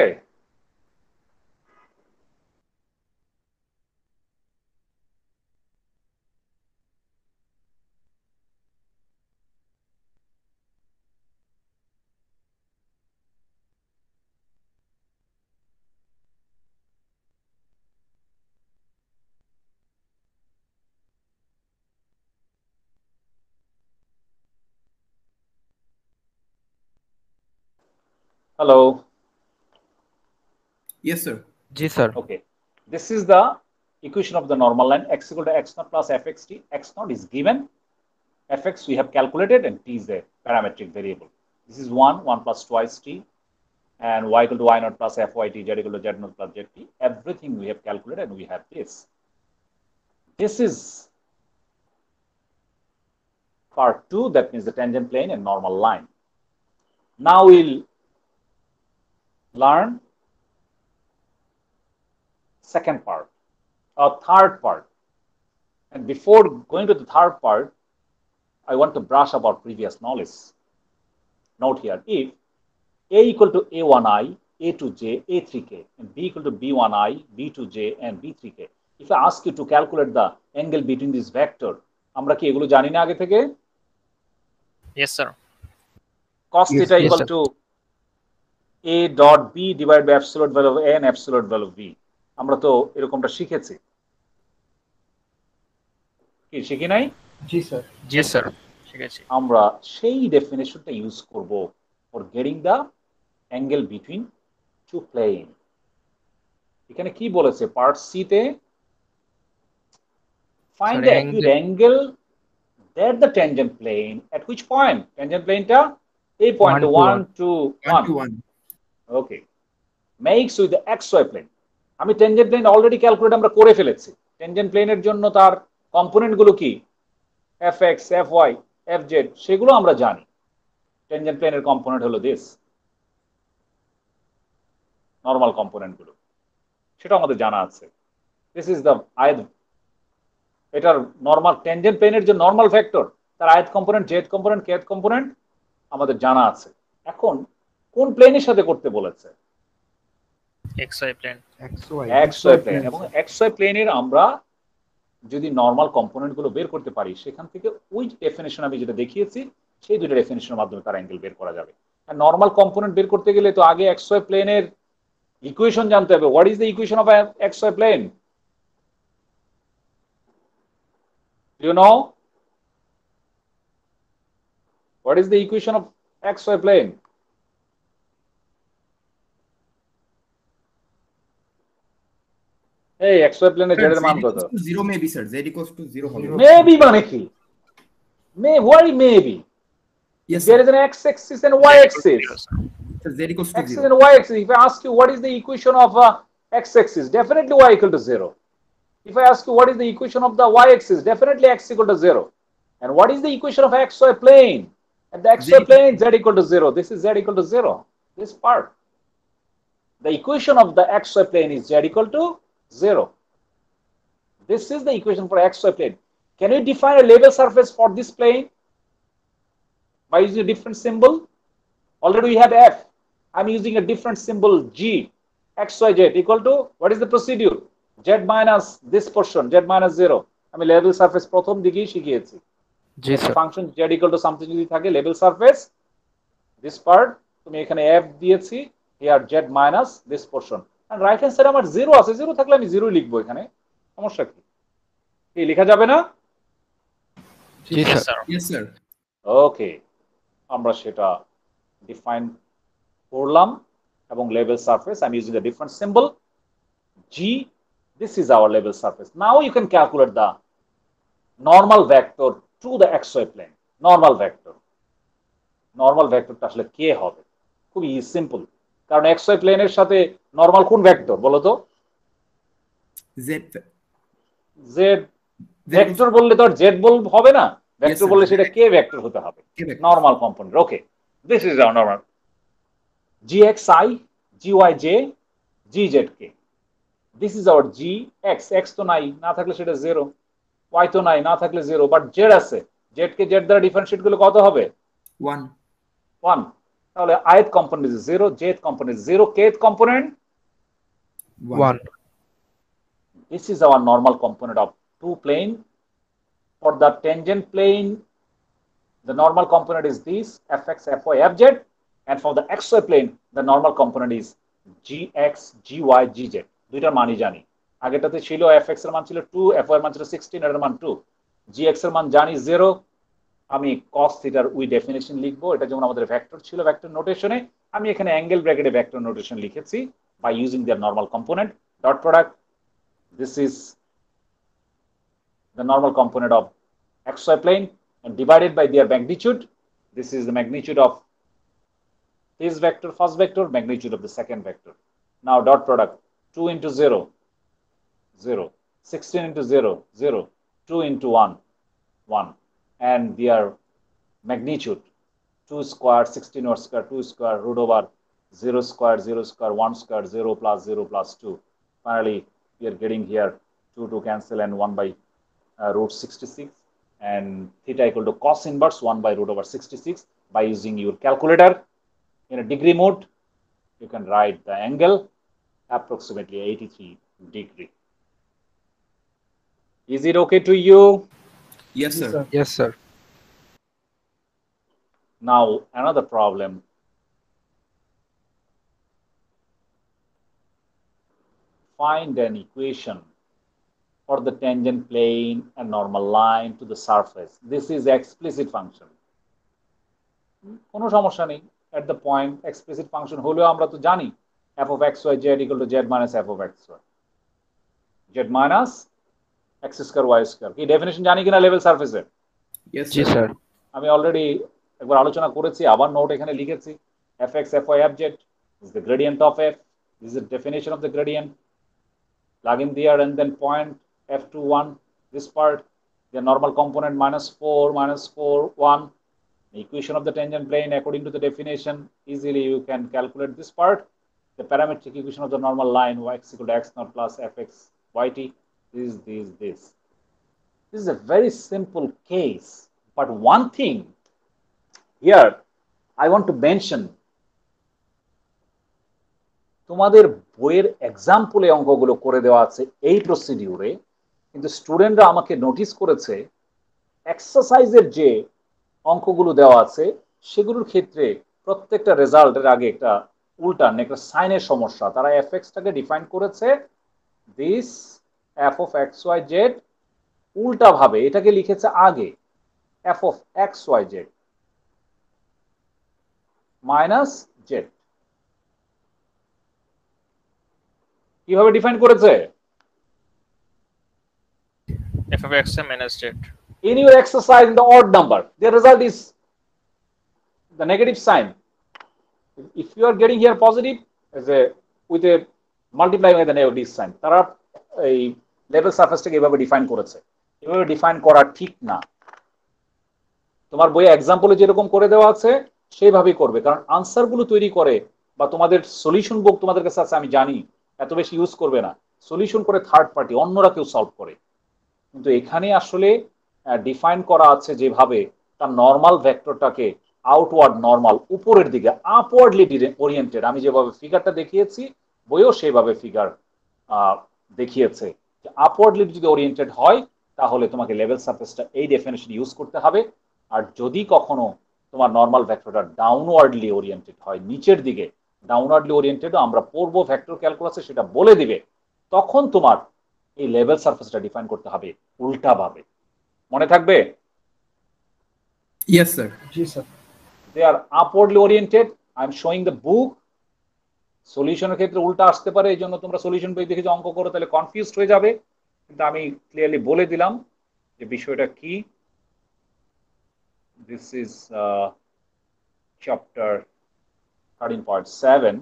A: hello.
B: Yes, sir.
C: জি sir.
A: Okay, this is the equation of the normal line, x equal to x naught plus fxt. X naught is given, fx we have calculated, and t is a parametric variable. This is 1 plus twice t, and y equal to y naught plus fyt, z equal to z naught plus zt. Everything we have calculated, and we have this. This is part 2, that means the tangent plane and normal line. Now we'll learn second part or third part. And before going to the third part, I want to brush up our previous knowledge. Note here, if a equal to a1i, a2j, a3k, and b equal to b1i, b2j, and b3k. If I ask you to calculate the angle between this vector, আমরা কি এগুলো জানি না আগে থেকে?
E: Yes, sir.
A: Cos
C: Yes,
A: theta
C: yes,
A: equal
C: sir.
A: to a dot b divided by absolute value of a and absolute value of b. আমরা তো এরকমটা শিখেছি, কি শিখি নাই?
F: জি স্যার।
E: Yes, sir. শিখেছি।
A: আমরা সেই ডেফিনেশনটা ইউজ করব for getting the angle between two plane. এখানে কি বলেছে পার্ট সি তে? Find the acute angle that the tangent plane at which point? Tangent প্লেনটা এই point 1 to
B: 1 to
A: 1।
B: 1.
A: Okay, makes with the X Y plane. আমি tangent plane already calculate আমরা করে ফেলেছি। ট্যানজেন্ট প্লেনের জন্য তার কম্পোনেন্ট গুলো কি? F X, F Y, F Z, সেগুলো আমরা জানি। ট্যানজেন্ট প্লেনের কম্পোনেন্ট হলো দিস, নর্মাল কম্পোনেন্ট গুলো, সেটা আমাদের জানা আছে। দিস ইজ দ্য আয়ত, এটার নর্মাল ট্যানজেন্ট প্লেনের যে নর্মাল ভেক্টর, তার আয়ত কম্পোনেন্ট, জেড কম্পোনেন্ট, কেত কম্পোনেন্ট আমাদের জানা আছে। এখন কোন প্লেনের সাথে করতে বলেছে?
E: XY plane.
A: X Y plane. এবং এক্স ওয়াই প্লেনের আমরা যদি নর্মাল কম্পোনেন্ট গুলো বের করতে পারি, সেখান থেকে ওই ডেফিনেশন আমি যেটা দেখিয়েছি, সেই দুটো ডেফিনেশনের মাধ্যমে তার অ্যাঙ্গেল বের করা যাবে। আর নর্মাল কম্পোনেন্ট বের করতে গেলে তো আগে এক্স ওয়াই প্লেনের ইকুয়েশন জানতে হবে। What is the equation of X Y plane? Do you know what is the equation of X Y plane? এই এক্স ওয়াই প্লেনের জেড এর মান কত?
B: 0 maybe, sir. Z equals to 0 হবে।
A: মেবি মানে কি? Why maybe?
B: Yes,
A: There
B: sir.
A: is an x-axis and y-axis.
B: Sir, Z equals to
A: X-axis
B: 0.
A: and y-axis. If I ask you what is the equation of x-axis, definitely y equal to 0. If I ask you what is the equation of the y-axis, definitely x equal to 0. And what is the equation of xy plane? And the xy plane, z equal to 0. This is z equal to 0. This part. The equation of the xy plane is z equal to 0. This is the equation for xy plane. Can you define a level surface for this plane by using a different symbol? Already we have f. I'm using a different symbol g. X, y, z equal to, what is the procedure? Z minus this portion, z minus 0. আমি level surface প্রথম দিকেই শিখিয়েছি।
C: জি স্যার।
A: Function z equal to something যদি থাকে, level surface, this part, তুমি এখানে f দিয়েছি, here z minus this portion. And right hand side আমার 0 আছে, 0 থাকলে আমি 0 লিখবো এখানে, সমস্যা কি? কি লেখা যাবে না?
C: জি
E: Yes,
C: sir.
E: sir.
B: Yes, sir.
A: ওকে, আমরা সেটা ডিফাইন করলাম এবং level surface I am using a different symbol G. This is our level surface. Now you can calculate the normal vector to the X Y plane. Normal ভেক্টরটা আসলে কে হবে? খুবই সিম্পল। কারণ xy প্লেনের সাথে নরমাল কোন ভেক্টর বলো তো?
B: জেড
A: জেড ভেক্টর বললে তো আর জেড বল হবে না, ভেক্টর
B: sir,
A: বললে
B: Z
A: সেটা কে ভেক্টর হতে হবে,
B: K vector.
A: Normal component. Okay, this is hour normal gxi gyj gzk, this is hour gx, x তো নাই, না থাকলে সেটা 0, y তো নাই, না থাকলে 0, বাট z আছে, z কে z দ্বারা ডিফারেন্সিয়েট করলে কত হবে?
B: 1
A: 1। তাহলে ith component is 0, jth component 0, kth component
C: 1.
A: this is our normal component of two plane. For the tangent plane, the normal component is this fx fy fz, and for the xy plane the normal component is gx gy gz। দুইটার মানই জানি, আগেটাতে ছিল fx এর মান ছিল 2, fy এর মান ছিল 16, এর মান 2, gx এর মান জানি 0। আমি cos থিটার উই ডেফিনিশন লিখবো, এটা যেমন আমাদের ভেক্টর ছিল ভেক্টর নোটেশনে, আমি এখানে অ্যাঙ্গেল ব্র্যাকেটে ভেক্টর নোটেশন লিখেছি by using their normal component dot product. This is the normal component of xy plane and divided by their magnitude. This is the magnitude of this vector, first vector, magnitude of the second vector. Now dot product 2 into 0, 0, 16 into 0, 0, 2 into 1, 1, and their magnitude 2 square, 16 or square, 2 square, root over 0 square, 0 square, 1 square, 0 plus 0 plus 2. Finally, we are getting here 2 to cancel and 1 by root 66, and theta equal to cos inverse 1 by root over 66. By using your calculator in a degree mode, you can write the angle approximately 83 degree. Is it okay to you?
B: yes sir
C: Yes, sir.
A: Now another problem. Find an equation for the tangent plane and normal line to the surface. This is explicit function. কোনো সমস্যা নেই, at the point explicit function হলেও আমরা তো জানি f of xy z equal to z minus f of xy, z minus x square y square। কি definition জানি কিনা লেভেল সারফেসের?
B: yes
C: Ji,
B: sir
C: sir.
A: আমি অলরেডি একবার আলোচনা করেছি, আবার নোট এখানে লিখেছি, fx fy fz is the gradient of f, this is the definition of the gradient, plug in there and then point f21, this part, the normal component minus 4, minus 4, 1, the equation of the tangent plane according to the definition, easily you can calculate this part, the parametric equation of the normal line y equal to x naught plus fx yt, this is a very simple case, but one thing here I want to mention, তোমাদের বইয়ের এক্সাম্পলে অঙ্কগুলো করে দেওয়া আছে এই প্রসিডিউরে, কিন্তু স্টুডেন্টরা আমাকে নোটিস করেছে এক্সারসাইজের যে অঙ্কগুলো দেওয়া আছে সেগুলোর ক্ষেত্রে প্রত্যেকটা রেজাল্টের আগে একটা উল্টান একটা সাইনের সমস্যা। তারা fx-টাকে ডিফাইন করেছে দিস f of xyz, উল্টা ভাবে এটাকে লিখেছে আগে f of xyz minus z। কিভাবে ডিফাইন করেছে?
E: f of x minus z.
A: In your exercise in the odd number, the result is the negative sign. If you are getting here positive as a with a multiplying with the negative sign, তারা এই level সারফেসটাকে এভাবে define করেছে। এভাবে define করা ঠিক না, তোমার বইয়ে এক্সাম্পলে যেরকম করে দেওয়া আছে সেইভাবেই করবে, কারণ আনসারগুলো তৈরি করে বা তোমাদের সলিউশন বুক তোমাদের কাছে আছে আমি জানি, এত বেশি ইউজ করবে না, সলিউশন করে থার্ড পার্টি অন্যরা কেউ সলভ করে, কিন্তু এখানে আসলে ডিফাইন করা আছে যেভাবে তার নর্মাল ভেক্টরটাকে আউটওয়ার্ড নর্মাল উপরের দিকে আপওয়ার্ডলি ওরিয়েন্টেড, আমি যেভাবে ফিগারটা দেখিয়েছি বইও সেভাবে ফিগার দেখিয়েছে যে আপওয়ার্ডলি যদি ওরিয়েন্টেড হয় তাহলে তোমাকে লেভেল সারফেসটা এই ডেফিনেশন ইউজ করতে হবে, আর যদি কখনো তোমার নর্মাল ভেক্টরটা ডাউনওয়ার্ডলি ওরিয়েন্টেড হয় নিচের দিকে ডাউনওয়ার্ডলি ওরিয়েন্টেডও আমরা পড়বো ভেক্টর ক্যালকুলাসে সেটা বলে দিবে, তখন তোমার এই লেভেল সারফেসটা ডিফাইন করতে হবে উল্টা ভাবে। মনে থাকবে?
B: yes sir
F: জি sir
A: they are upwardly oriented. I am showing the book. সলিউশনের ক্ষেত্রে উল্টা আসতে পারে, এই জন্য তোমরা সলিউশন বই দেখে যে অঙ্ক করো তাহলে কনফিউজড হয়ে যাবে, কিন্তু আমি ক্লিয়ারলি বলে দিলাম যে বিষয়টা কি। This is chapter 13.7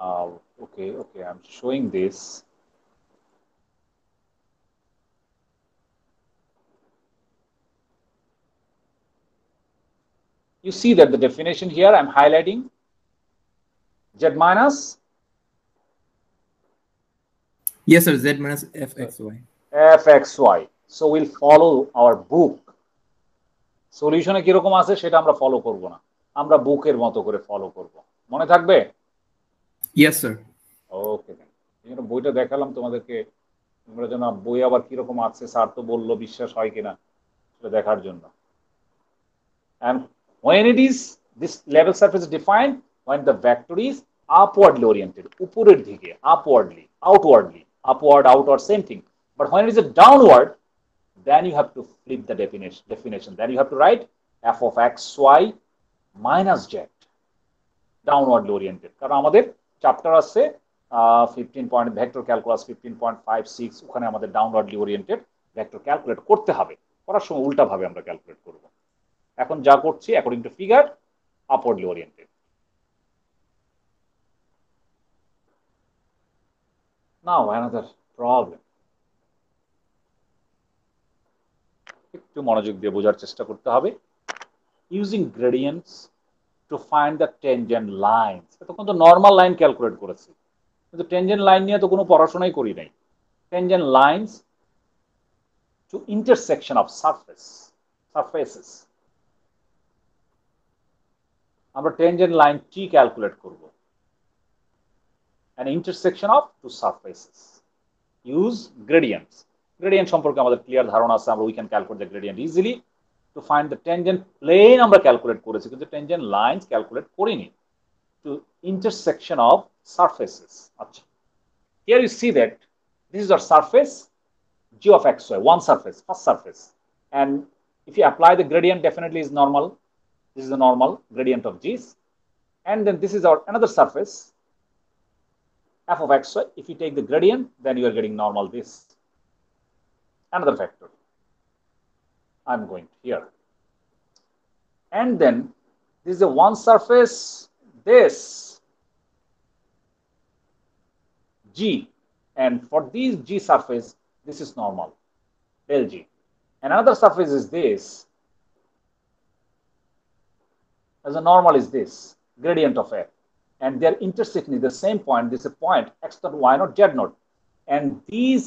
A: Okay, I'm showing this. You see that the definition here I'm highlighting z minus
B: Yes, sir. Z minus fxy.
A: fxy. So we'll follow our book. সলিউশনে কিরকম আছে সেটা আমরা ফলো করব না, আমরা বুকের মতো করে ফলো করব। মনে থাকবে?
B: Yes, sir.
A: ওকে, এই বইটা দেখালাম তোমাদেরকে, তোমরা যেন বই আবার কিরকম আছে স্যার তো বললো বিশ্বাস হয় কিনা সেটা দেখার জন্য। And when it is this level surface is defined when the vector is upwardly oriented, উপরের দিকে, upwardly, outwardly, upward, outward, same thing. But when it is a downward, then you have to flip the definition. Then you have to write f of xy minus z, downwardly oriented. কারণ আমাদের chapter আছে 15 point vector calculus 15.56, ওখানে আমাদের ডাউনওয়ার্ডলি oriented vector calculate করতে হবে। করার সময় উল্টা ভাবে আমরা ক্যালকুলেট করব। এখন যা করছি according to figure, upwardly oriented. Now another problem. একটু মনোযোগ দিয়ে বোঝার চেষ্টা করতে হবে। Using gradients to find the tangent lines. এতক্ষণ তো নর্মাল লাইন ক্যালকুলেট করেছি, কিন্তু টেনজেন্ট লাইন নিয়ে তো কোনো পড়াশোনাই করি নাই। Tangent lines to intersection of surfaces. আমরা টেনজেন্ট লাইন টি ক্যালকুলেট করব। an intersection of two surfaces. Use gradients. Gradient সম্পর্কে আমাদের ক্লিয়ার ধারণা আছে, আমরা we can calculate the gradient easily. To find the tangent plane আমরা ক্যালকুলেট করেছি, কিন্তু tangent lines ক্যালকুলেট করিনি। To intersection of surfaces. আচ্ছা, here you see that this is our surface g of xy, one surface, first surface, and if you apply the gradient, definitely is normal. This is the normal gradient of g's, and then this is our another surface f of xy. If you take the gradient, then you are getting normal this. Another vector. I'm going here. And then this is a one surface, this g. And for these g surface, this is normal, del g. And another surface is this. As a normal is this, gradient of f. And they are intersecting the same point. This is a point x naught, y naught, z naught, and these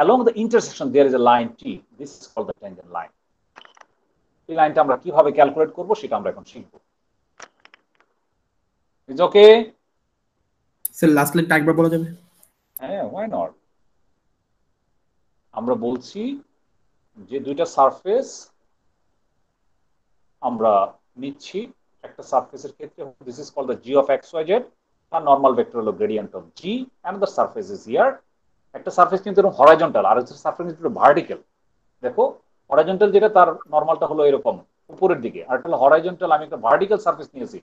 A: along the intersection there is a line t. This is called the tangent line. এই লাইনটা আমরা কিভাবে calculate করব সেটা আমরা এখন শিখব। Is okay
B: sir last লাইনটা একবার বলা যাবে?
A: হ্যাঁ, why not? আমরা বলছি যে দুইটা সারফেস আমরা নিচ্ছি। একটা সারফেসের ক্ষেত্রে this is called the g of xyz, আর নরমাল ভেক্টর হলো gradient of g, and the surface is here. একটা সারফেস কিন্তু এরকম হরাইজন্টাল, আর একটা সারফেস কিন্তু ভার্টিক্যাল। দেখো হরাইজন্টাল যেটা তার নরমালটা হলো এরকম উপরের দিকে, আর একটা হলো হরাইজন্টাল। আমি একটা ভার্টিক্যাল সারফেস নিয়েছি,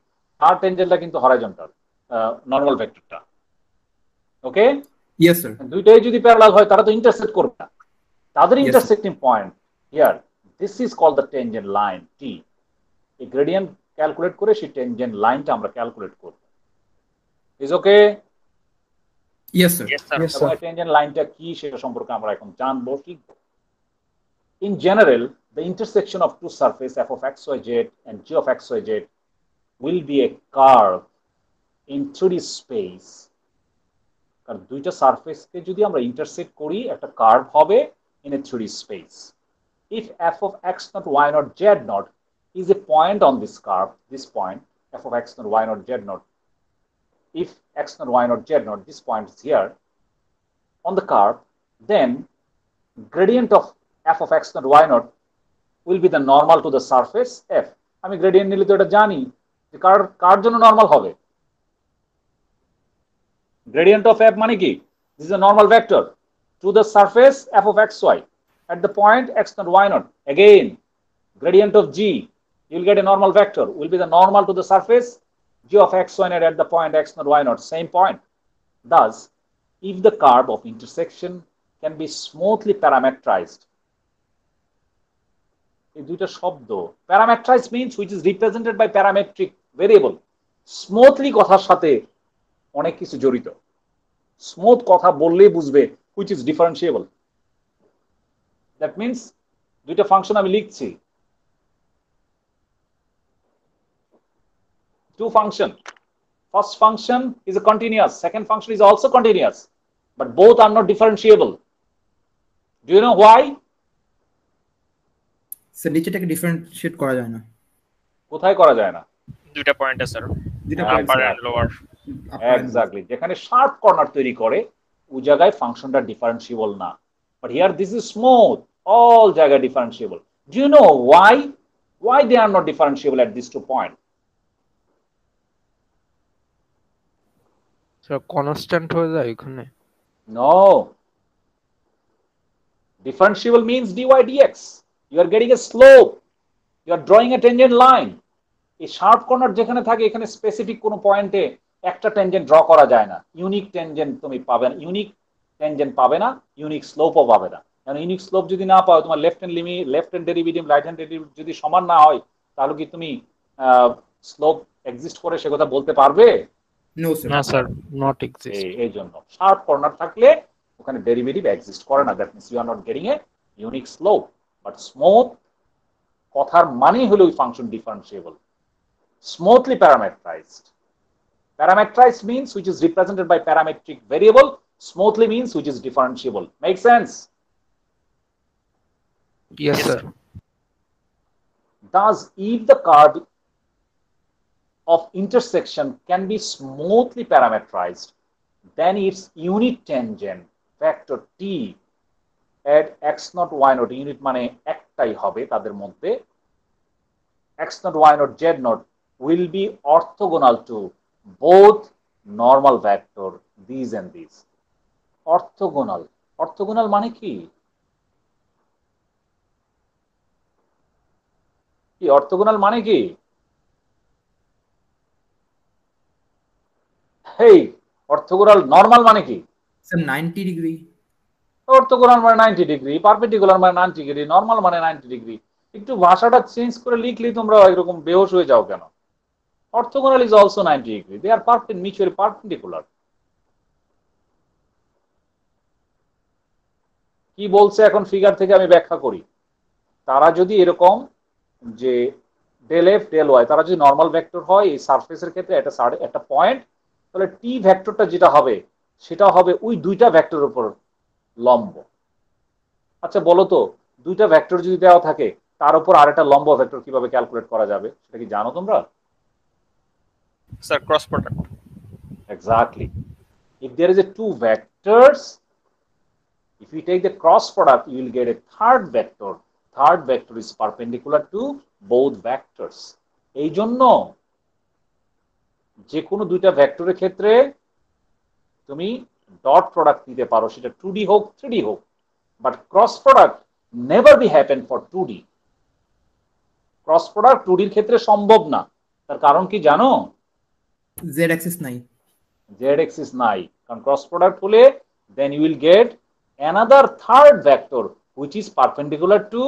A: আর টেনজেন্টটা কিন্তু হরাইজন্টাল নরমাল ভেক্টরটা। ওকে,
B: ইয়েস স্যার।
A: দুইটাই যদি প্যারালাল হয় তারা তো ইন্টারসেক্ট করবে না। তাদের intersecting point here, this is called the tangent line T. এই গ্রেডিয়েন্ট ক্যালকুলেট করে সেই টেনজেন্ট লাইনটা আমরা ক্যালকুলেট করব। Is okay?
B: Yes sir.
C: Yes, sir.
A: Tangent লাইনটা কি সেটা সম্পর্কে আমরা এখন জানবো, শিখব। In general, the intersection of two surfaces f of xyz and g of xyz will be a curve in 3D space. কারণ দুইটা সারফেসকে যদি আমরা ইন্টারসেক্ট করি একটা কার্ভ হবে in a 3D space. If f of x naught, y naught, z naught is a point on this curve, this point f of x naught, y naught, z naught, if x naught, y naught, z naught, this point is here on the curve, then gradient of f of x naught, y naught will be the normal to the surface f. আমি gradient নিলে তো এটা জানি যে কার জন্য normal হবে। Gradient of f মানে কি? This is a normal vector to the surface f of xy at the point x naught, y naught. Again, gradient of g, you will get a normal vector, will be the normal to the surface g of xy naught at the point x naught, y naught, same point. Thus, if the curve of intersection can be smoothly parametrized, এই দুইটা শব্দ, parametrized means which is represented by parametric variable. Smoothly কথার সাথে অনেক কিছু জড়িত। Smooth কথা বললেই বুঝবে which is differentiable. That means দুইটা ফাংশন আমি লিখছি, two function. First function is a continuous, second function is also continuous, but both are not differentiable. Do you know why?
B: Sir নিচেটাকে ডিফারেন্সিয়েট করা যায় না।
A: কোথায় করা যায় না?
E: দুইটা পয়েন্টে স্যার,
B: দুইটা
E: আপার এন্ড লোয়ার।
A: এক্স্যাক্টলি, যেখানে শার্প কর্নার তৈরি করে ওই জায়গায় ফাংশনটা ডিফারেন্সিয়েবল না। But here this is smooth, all জায়গায় differentiable. Do you know why they are not differentiable at these 2 points?
C: Sir constant হয়ে যায় এখানে।
A: No, differentiable means dy dx. You are getting a slope, you are drawing a tangent line. এই sharp corner যেখানে থাকে এখানে specific কোনো পয়েন্টে একটা ট্যানজেন্ট ড্র করা যায় না। ইউনিক ট্যানজেন্ট তুমি পাবে না, ইউনিক ট্যানজেন্ট পাবে না, ইউনিক স্লোপও পাবে না। কারণ ইউনিক স্লোপ যদি না পাও, তোমার left hand derivative right hand derivative যদি সমান না হয়, তাহলে কি তুমি স্লোপ এক্সিস্ট করে সে কথা বলতে পারবে?
B: No sir.
C: না স্যার, নট এক্সিস্ট।
A: এই জন্য শার্প কর্নার থাকলে ওখানে ডেরিভেটিভ এক্সিস্ট করে না। That means you are not getting a unique slope. But smooth কথার মানেই হলো ওই function differentiable, smoothly parametrized. Parametrized means which is represented by parametric variable. Smoothly means which is differentiable. Make sense?
C: Yes sir.
A: Thus, if the curve of intersection can be smoothly parametrized, then its unit tangent vector t at x naught y naught, unit মানে একটাই হবে তাদের মধ্যে, x naught y naught z naught will be orthogonal to both normal vector these and these. Orthogonal, orthogonal মানে কি? কি orthogonal মানে কি? হেই, orthogonal normal মানে কি?
B: Sir 90 degree.
A: orthogonal মানে 90 ডিগ্রি, পারপেন্ডিকুলার মানে 90 ডিগ্রি, নরমাল মানে 90 ডিগ্রি। একটু ভাষাটা চেঞ্জ করে লিখলেই তোমরা এরকম বেহোশ হয়ে যাও কেন? Orthogonal is also 90 degree. They are mutually perpendicular. কি বলছে এখন ফিগার থেকে আমি ব্যাখ্যা করি। তারা যদি এরকম যে ডেল এফ ডেল ওয়াই, তারা যদি নর্মাল ভেক্টর হয় এই সারফেসের ক্ষেত্রে একটা পয়েন্ট, তাহলে টি ভেক্টরটা যেটা হবে সেটা হবে ওই দুইটা ভেক্টরের উপর লম্ব। আচ্ছা বলো তো, দুইটা ভেক্টর যদি দেওয়া থাকে তার উপর আরেকটা লম্ব ভেক্টর কিভাবে ক্যালকুলেট করা যাবে সেটা কি জানো তোমরা?
E: Sir cross product.
A: Exactly. If there is a two vectors, if you take the cross product, you will get a third vector. Third vector is perpendicular to both vectors. এই জন্য যে কোনো দুইটা ভেক্টরের ক্ষেত্রে তুমি ডট প্রোডাক্ট নিতে পারো, সেটা 2D হোক 3D হোক, but cross product never be happen for 2D। Cross product 2D এর ক্ষেত্রে সম্ভব না। তার কারণ কি জানো?
B: জেড অ্যাক্সিস নাই।
A: জেড অ্যাক্সিস নাই, কারণ ক্রস প্রোডাক্ট হলে then you will get another third vector which is perpendicular to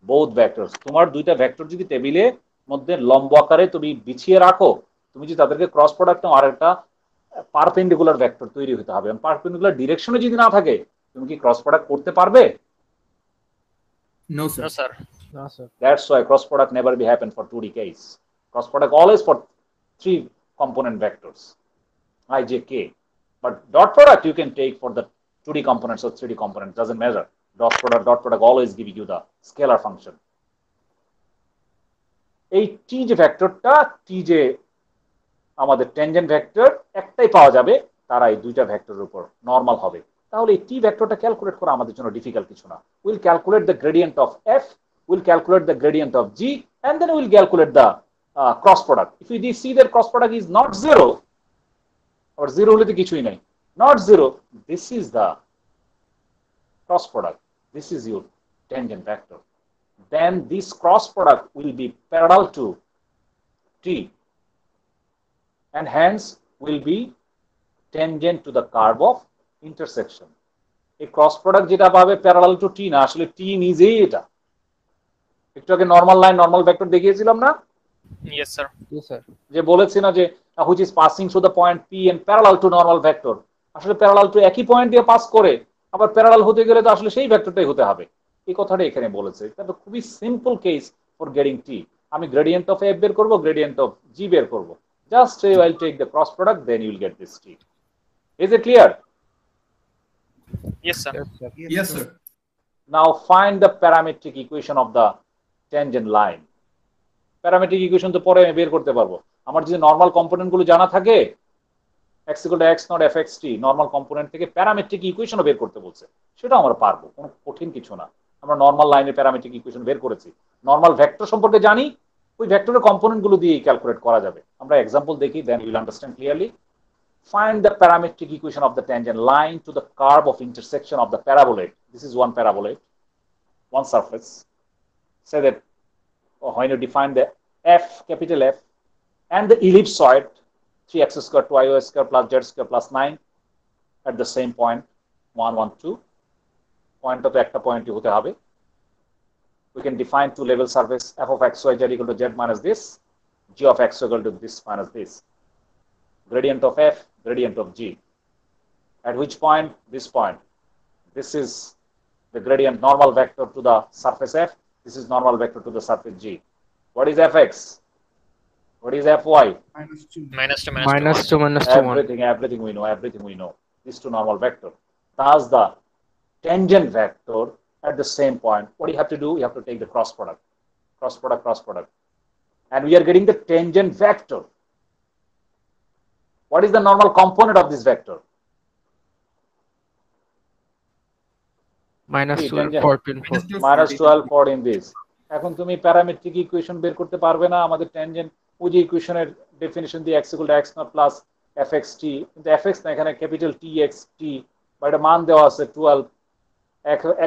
A: both vectors. তোমার দুইটা ভেক্টর যদি টেবিলের মধ্যে লম্ব আকারে তুমি বিছিয়ে রাখো, তুমি যদি তাদেরকে ক্রস প্রোডাক্ট নাও, আর একটা পারপেন্ডিকুলার ভেক্টর তৈরি হতে হবে। পারপেন্ডিকুলার ডিরেকশনে যদি না থাকে, তুমি কি ক্রস প্রোডাক্ট করতে পারবে?
B: No
E: no
B: sir.
E: স্যার।
C: না sir.
A: That's why cross product never be happen for 2D case. Cross product always for 3 component vectors, I, j, k. But dot product you can take for the 2D components or 3D components, doesn't matter. Dot product always give you the scalar function. এই t যে ভেক্টরটা, t যে আমাদের tangent vector একটাই পাওয়া যাবে, তারা এই দুইটা ভেক্টরের উপর নরমাল হবে। তাহলে এই t ভেক্টরটা ক্যালকুলেট করা আমাদের জন্য ডিফিকাল্ট কিছু না। Will calculate the gradient of f, we'll calculate the gradient of g, and then we'll calculate the cross product. If we see that cross product is not zero, or zero hole to kichhui nai, not zero, this is the cross product, this is your tangent vector, then this cross product will be parallel to t and hence will be tangent to the curve of intersection. A cross product jeta pabe parallel to t na, ashole t নিজেই এটা। একটু আগে normal line normal vector দেখিয়েছিলাম না,
E: Yes, sir.
C: জি sir
A: যে বলেছি না যে which is passing through the point P and parallel to normal vector, আসলে প্যারালাল টু একই পয়েন্ট দিয়ে পাস করে, আবার প্যারালাল হতে গেলে তো আসলে সেই ভেক্টরটাই হতে হবে। এই কথাটা এখানে বলেছে। এটা তো খুবই সিম্পল কেস ফর গেটিং টি। আমি গ্রেডিয়েন্ট অফ এফ বের করব, গ্রেডিয়েন্ট অফ জি বের করব, just you will take the cross product, then you will get this T. Is it clear?
E: Yes, sir.
C: yes sir
B: Yes, sir.
A: Now find the parametric equation of the tangent line. Parametric equation তো পরে আমি বের করতে পারবো। আমার যদি normal component গুলো জানা থাকে, x = x not fxt, normal component থেকে প্যারামেট্রিক ইকুয়েশনও বের করতে বলছে, সেটা আমরা পারবো, কোনো কঠিন কিছু না। আমরা নরমাল লাইনের প্যারামেট্রিক ইকুয়েশন বের করেছি, নরমাল ভেক্টর সম্পর্কে জানি, ওই ভেক্টরের কম্পোনেন্ট গুলো দিয়ে ক্যালকুলেট করা যাবে। আমরা এক্সাম্পল দেখি, then you will understand clearly. Find the parametric equation of the tangent line to the curve of intersection of the paraboid. This is one paraboid, one surface. Say that when you define the f, capital F, and the ellipsoid 3x squared 2y squared plus z squared plus 9 at the same point 1 1 2, point to একটা পয়েন্টই হতে হবে। We can define two level surface f of x y z equal to z minus this, g of x equal to this minus this, gradient of f, gradient of g. At which point? This point. This is the gradient normal vector to the surface f, this is normal vector to the surface g. What is fx? What is fy?
F: -2.
E: Minus 2,
C: minus 2 minus 2 1
A: Everything we know. These two normal vector. Thus the tangent vector at the same point, what do you have to do? You have to take the cross product. Cross product. And we are getting the tangent vector. What is the normal component of this vector?
C: minus
A: See,
C: 12
A: tangent.
C: 14 4
A: Minus 12 14 this. এখন তুমি parametric equation বের করতে পারবে না, আমাদের tangent ওই যে ইকুয়েশনের ডেফিনিশন দিয়ে x = x not plus fxt, কিন্তু fx না, এখানে ক্যাপিটাল txt, বা এটা মান দেওয়া আছে 12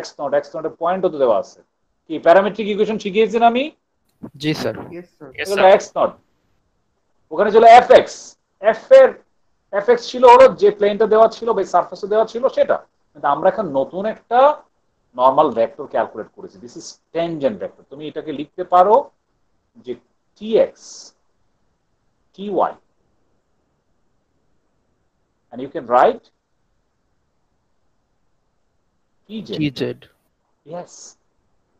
A: x নট এর পয়েন্টও তো দেওয়া আছে। কি প্যারামেট্রিক ইকুয়েশন শিখিয়েছেন আমি?
C: জি স্যার
F: Yes, sir.
E: Yes,
A: এগুলো
E: sir.
A: x নট, ওখানে ছিল fx, fx ছিল হলো যে প্লেনটা দেওয়া ছিল বা সারফেসে দেওয়া ছিল সেটা, কিন্তু আমরা এখন নতুন একটা নরমাল ভেক্টর ক্যালকুলেট করেছি। This is tangent vector. তুমি এটাকে লিখতে পারো যে tx ty, and you can write tz.
C: tz
A: Yes,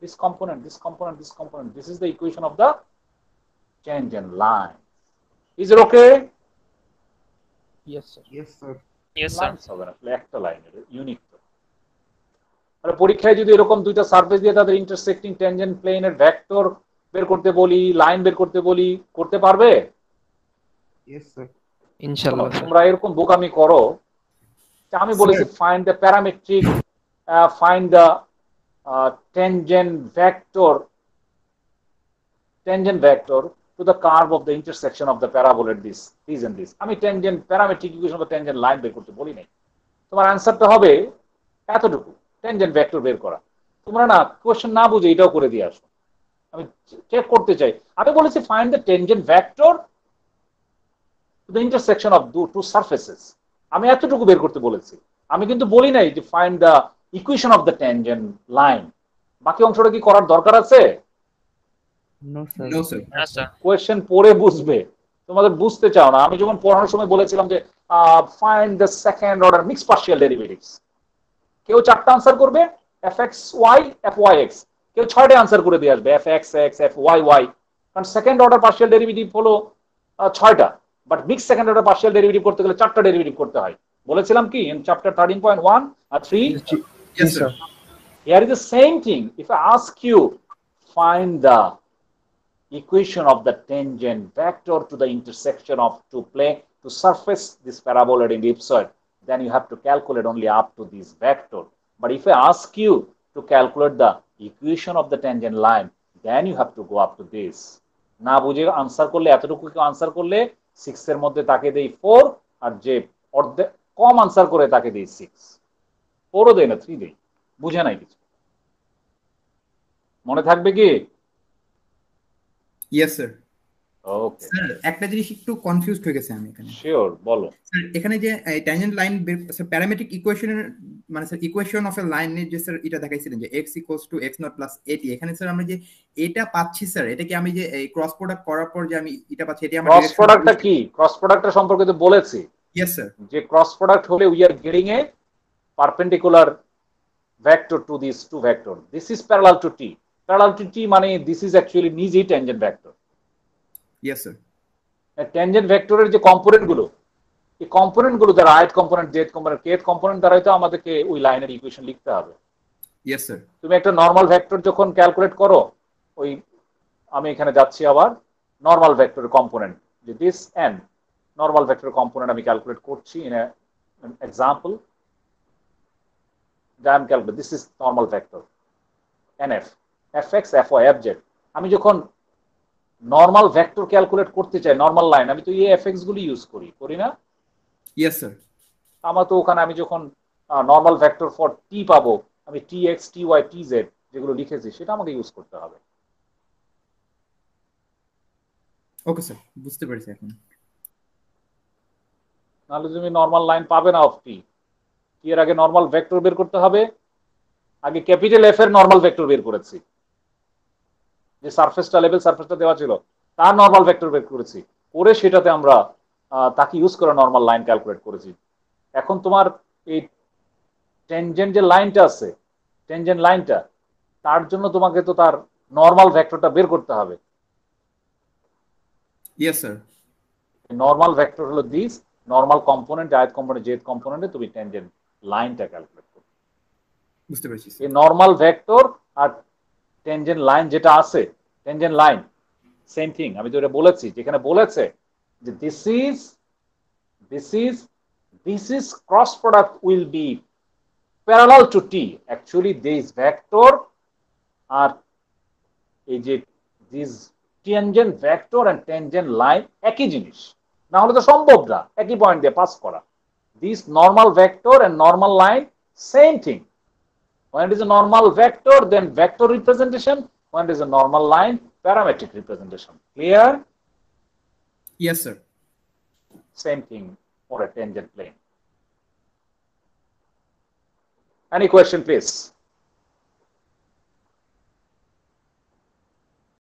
A: this component, this is the equation of the tangent line. Is it okay?
C: yes sir
F: Yes, sir.
E: Yes, sir.
A: Lines হবে না, একটা লাইনের unique. আর পরীক্ষায় যদি এরকম দুইটা সারফেস দিয়ে তাদের ইন্টারসেক্টিং ট্যানজেন্ট প্লেনের ভেক্টর বের করতে বলি, লাইন বের করতে বলি, করতে পারবে?
F: Yes, sir.
C: ইনশাআল্লাহ স্যার
A: তোমরা এরকম বোকামি করো যে আমি বলেছি find the parametric, find the tangent vector to the curve of the intersection of the paraboid this and this. আমি tangent প্যারামেট্রিক ইকুয়েশন বা tangent লাইন বের করতে বলি নাই। তোমার অ্যানসারটা হবে এতটুকু, tangent ভেক্টর বের করা। তোমরা না কোশ্চেন না বুঝে এটাও করে দিয়ে আসো, আমি চেক করতে চাই। আমি বলেছি find the tangent vector to the intersection of two surfaces, আমি এতটুকু বের করতে বলেছি। আমি কিন্তু বলি নাই যে find the equation of the tangent line. বাকি অংশটা কি করার দরকার আছে?
F: No, sir.
B: No, sir.
E: Yes, sir.
A: Question পড়ে বুঝবে, তোমাদের বুঝতে চাও না। আমি যখন পড়ানোর সময় বলেছিলাম যে find the second order mix partial derivatives, কেউ 4টা আনসার করবে fxy fyx, কেউ 6টা আনসার করে দিয়ে আসবে fxx fyy, কারণ সেকেন্ড অর্ডার পার্শিয়াল ডেরিভেটিভ হলো 6টা, but mix second order partial derivative করতে গেলে 4টা ডেরিভেটিভ করতে হয়। বলেছিলাম কি in chapter 13.1 or 3?
B: Yes, sir.
A: Here is the same thing. If I ask you find the equation of the tangent vector to the intersection of two plane to surface this paraboloid and ellipsoid, then you have to calculate only up to this vector. But if I ask you to calculate the equation of the tangent line, then you have to go up to this. না বুঝে answer করলে, এতটুকু answer করলে 6 এর মধ্যে তাকে দেই 4, আর যে অর্ধেক কম আনসার করে তাকে দেই 6, 4ও দেই না 3 দেই, বুঝে নাই কিছু। মনে থাকবে কি?
B: Yes, sir.
A: ওকে,
B: স্যার একটা জিনিস একটু কনফিউজড হয়ে গেছে আমি এখানে।
A: শিওর, বলো।
B: স্যার এখানে যে ট্যানজেন্ট লাইন স্যার প্যারামেট্রিক ইকুয়েশনের মানে স্যার ইকুয়েশন অফ এ লাইনে যে স্যার এটা দেখাইছিলেন যে x equals to x not plus at, এখানে স্যার আমরা যে এটা পাচ্ছি স্যার, এটা কি আমি যে এই ক্রস প্রোডাক্ট করার পর যে আমি এটা পাচ্ছি, এটা আমার
A: ক্রস প্রোডাক্টটা কি? ক্রস প্রোডাক্টের সম্পর্কে তো বলেছি
B: ইয়েস স্যার।
A: যে ক্রস প্রোডাক্ট হলে we are getting a perpendicular vector to these two vectors. This is parallel to t. Parallel to t মানে this is actually নিজেই tangent vector.
B: Yes sir.
A: Tangent ভেক্টরের যে কম্পোনেন্ট গুলো, এই component গুলো দ্বারা ith component, jth component, kth component দ্বারাই তো আমাদেরকে ওই লাইনের ইকুয়েশন লিখতে হবে।
B: Yes sir.
A: তুমি একটা নরমাল ভেক্টর যখন ক্যালকুলেট করো, ওই আমি এখানে যাচ্ছি আবার নরমাল ভেক্টরের কম্পোনেন্ট, যে দিস n নরমাল ভেক্টরের কম্পোনেন্ট আমি ক্যালকুলেট করছি in example. I'm calculating this is normal vector nf fx fy fz। আমি যখন নরমাল ভেক্টর ক্যালকুলেট করতে চাই, নরমাল লাইন, আমি তো এই fx গুলি ইউজ করি না?
B: Yes sir.
A: আমার তো ওখানে আমি যখন নরমাল ভেক্টর ফর টি পাবো, আমি tx ty tz যেগুলো লিখেছি সেটা আমাকে ইউজ করতে হবে।
B: ওকে স্যার, বুঝতে পেরেছি এখন।
A: নাহলে তুমি নরমাল লাইন পাবে না অফ টি। এর আগে নরমাল ভেক্টর বের করতে হবে। আগে ক্যাপিটাল এফ এর নরমাল ভেক্টর বের করেছি, যে সারফেসটা লেভেল সারফেসটা দেওয়া ছিল তার নরমাল ভেক্টর বের করেছি, করে সেটাতে আমরা তাকে ইউজ করে নরমাল লাইন ক্যালকুলেট করেছি। এখন তোমার এই টেনজেন্ট যে লাইনটা আছে, টেনজেন্ট লাইনটা, তার জন্য তোমাকে তো তার নরমাল ভেক্টরটা বের করতে হবে।
B: Yes sir.
A: নরমাল ভেক্টর হলো this, normal component, ith component, jth কম্পোনেন্টে তুমি টেনজেন্ট লাইনটা ক্যালকুলেট করো।
B: বুঝতে পেরেছি।
A: এই নরমাল ভেক্টর আর টেনজেন্ট লাইন যেটা আছে, টেনজেন্ট লাইন সেম থিং। আমি তো এটা বলেছি, যেখানে বলেছে যে this is cross product will be parallel to t. Actually this vector আর এই যে this tangent vector and tangent line একই জিনিস, না হলে তো সম্ভব না একই পয়েন্ট দিয়ে পাস করা। This normal vector and normal line same thing. When it is a normal vector, then vector representation. When it is a normal line, parametric representation. Clear?
B: Yes, sir.
A: Same thing for a tangent plane. Any question, please?